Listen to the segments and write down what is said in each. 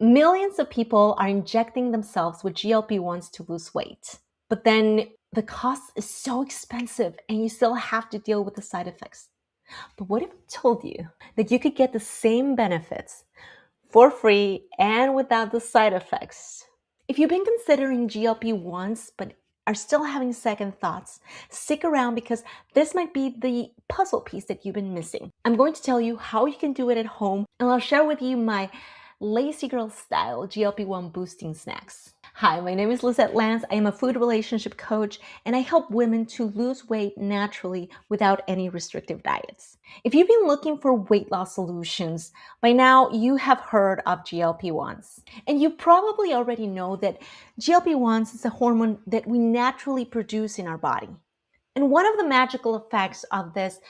Millions of people are injecting themselves with GLP-1s to lose weight. But then the cost is so expensive and you still have to deal with the side effects. But what if I told you that you could get the same benefits for free and without the side effects? If you've been considering GLP-1s but are still having second thoughts, stick around because this might be the puzzle piece that you've been missing. I'm going to tell you how you can do it at home, and I'll share with you my lazy girl style GLP-1 boosting snacks. Hi, my name is Lizette Lance. I am a food relationship coach and I help women to lose weight naturally without any restrictive diets. If you've been looking for weight loss solutions, by now you have heard of GLP-1s. And you probably already know that GLP-1s is a hormone that we naturally produce in our body. And one of the magical effects of this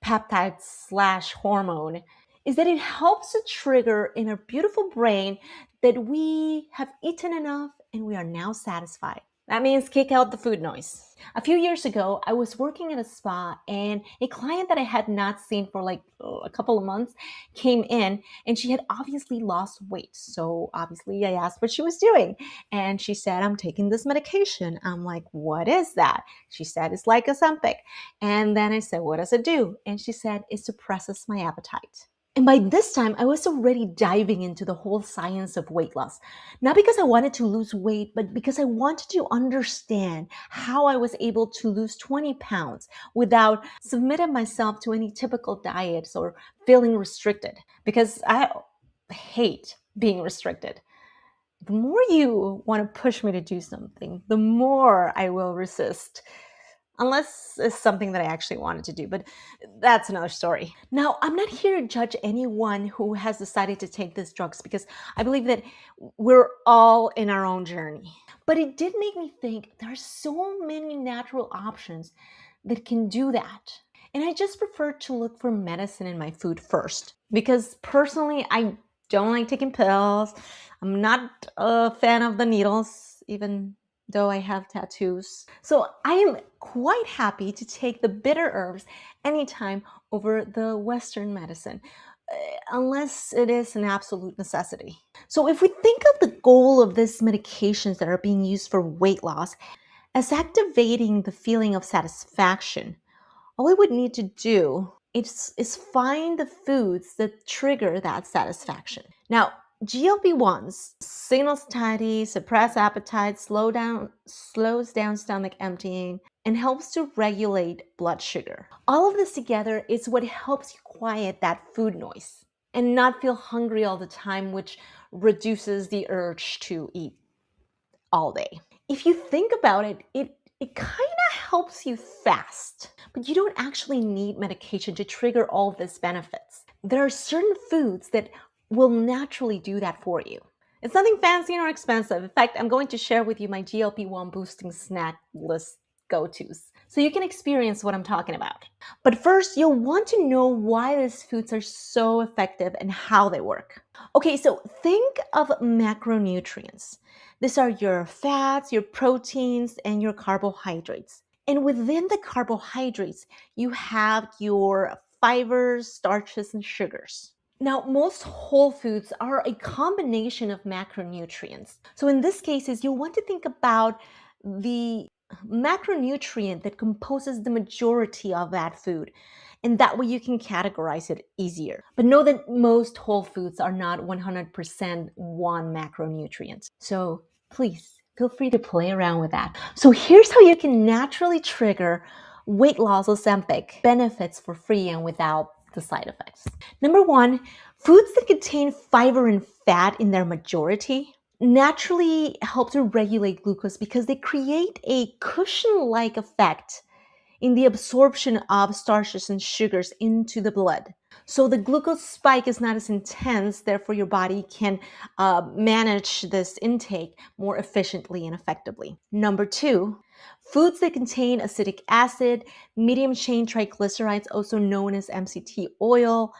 peptide slash hormone is that it helps to trigger in our beautiful brain that we have eaten enough and we are now satisfied. That means kick out the food noise. A few years ago, I was working at a spa and a client that I had not seen for a couple of months came in and she had obviously lost weight. So obviously I asked what she was doing and she said, I'm taking this medication. I'm like, what is that? She said, it's like Ozempic. And then I said, what does it do? And she said, it suppresses my appetite. And by this time, I was already diving into the whole science of weight loss. Not because I wanted to lose weight, but because I wanted to understand how I was able to lose 20 pounds without submitting myself to any typical diets or feeling restricted. Because I hate being restricted. The more you want to push me to do something, the more I will resist. Unless it's something that I actually wanted to do, but that's another story. Now, I'm not here to judge anyone who has decided to take these drugs because I believe that we're all in our own journey. But it did make me think there are so many natural options that can do that. And I just prefer to look for medicine in my food first because personally, I don't like taking pills. I'm not a fan of the needles, even though I have tattoos. So I am quite happy to take the bitter herbs anytime over the Western medicine, unless it is an absolute necessity. So if we think of the goal of these medications that are being used for weight loss as activating the feeling of satisfaction, all we would need to do is find the foods that trigger that satisfaction. Now, GLP-1s signal satiety, suppress appetite, slows down stomach emptying, and helps to regulate blood sugar. All of this together is what helps you quiet that food noise and not feel hungry all the time, which reduces the urge to eat all day. If you think about it, it kind of helps you fast, but you don't actually need medication to trigger all these benefits. There are certain foods that will naturally do that for you. It's nothing fancy nor expensive. In fact, I'm going to share with you my GLP-1 boosting snack list go-tos so you can experience what I'm talking about. But first, you'll want to know why these foods are so effective and how they work. Okay, so think of macronutrients. These are your fats, your proteins, and your carbohydrates. And within the carbohydrates, you have your fibers, starches, and sugars. Now, most whole foods are a combination of macronutrients. So in this case, you'll want to think about the macronutrient that composes the majority of that food. And that way you can categorize it easier. But know that most whole foods are not 100% one macronutrient. So please feel free to play around with that. So here's how you can naturally trigger weight loss Ozempic benefits for free and without the side effects. Number one, foods that contain fiber and fat in their majority naturally help to regulate glucose because they create a cushion-like effect in the absorption of starches and sugars into the blood. So the glucose spike is not as intense, therefore your body can manage this intake more efficiently and effectively. Number two, foods that contain acetic acid, medium-chain triglycerides, also known as MCT oil,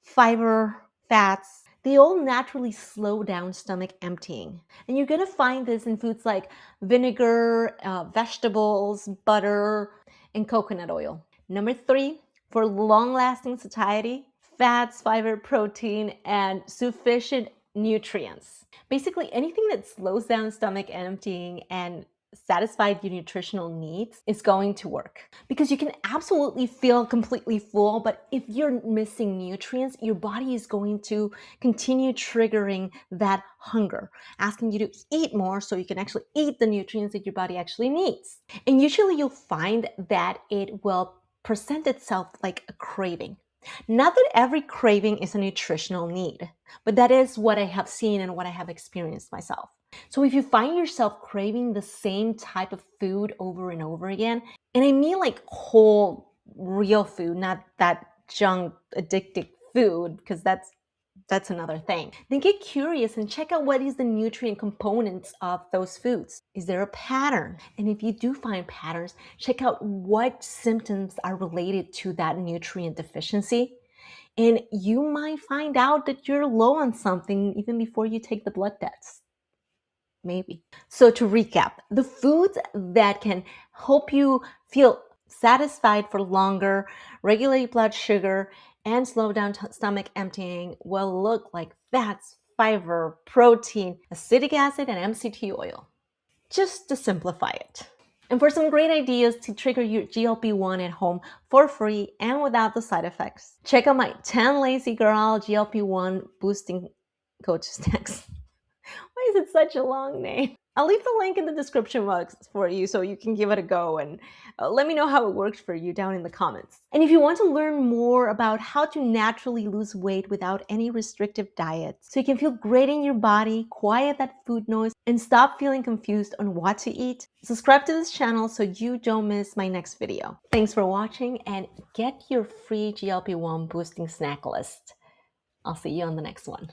fiber, fats, they all naturally slow down stomach emptying. And you're gonna find this in foods like vinegar, vegetables, butter, and coconut oil. Number three, for long-lasting satiety, fats, fiber, protein, and sufficient nutrients. Basically, anything that slows down stomach emptying and satisfies your nutritional needs is going to work. Because you can absolutely feel completely full, but if you're missing nutrients, your body is going to continue triggering that hunger, asking you to eat more so you can actually eat the nutrients that your body actually needs. And usually you'll find that it will present itself like a craving. Not that every craving is a nutritional need, but that is what I have seen and what I have experienced myself. So if you find yourself craving the same type of food over and over again, and I mean like whole, real food, not that junk, addictive food, because that's another thing. Then get curious and check out what is the nutrient components of those foods. Is there a pattern? And if you do find patterns, check out what symptoms are related to that nutrient deficiency. And you might find out that you're low on something even before you take the blood test. Maybe. So to recap, the foods that can help you feel satisfied for longer, regulate blood sugar, and slow down stomach emptying will look like fats, fiber, protein, acetic acid, and MCT oil. Just to simplify it. And for some great ideas to trigger your GLP-1 at home for free and without the side effects, check out my 10 Lazy Girl GLP-1 Boosting Snacks. Why is it such a long name? I'll leave the link in the description box for you so you can give it a go and let me know how it works for you down in the comments. And if you want to learn more about how to naturally lose weight without any restrictive diets, so you can feel great in your body, quiet that food noise, and stop feeling confused on what to eat, subscribe to this channel so you don't miss my next video. Thanks for watching and get your free GLP-1 boosting snack list. I'll see you on the next one.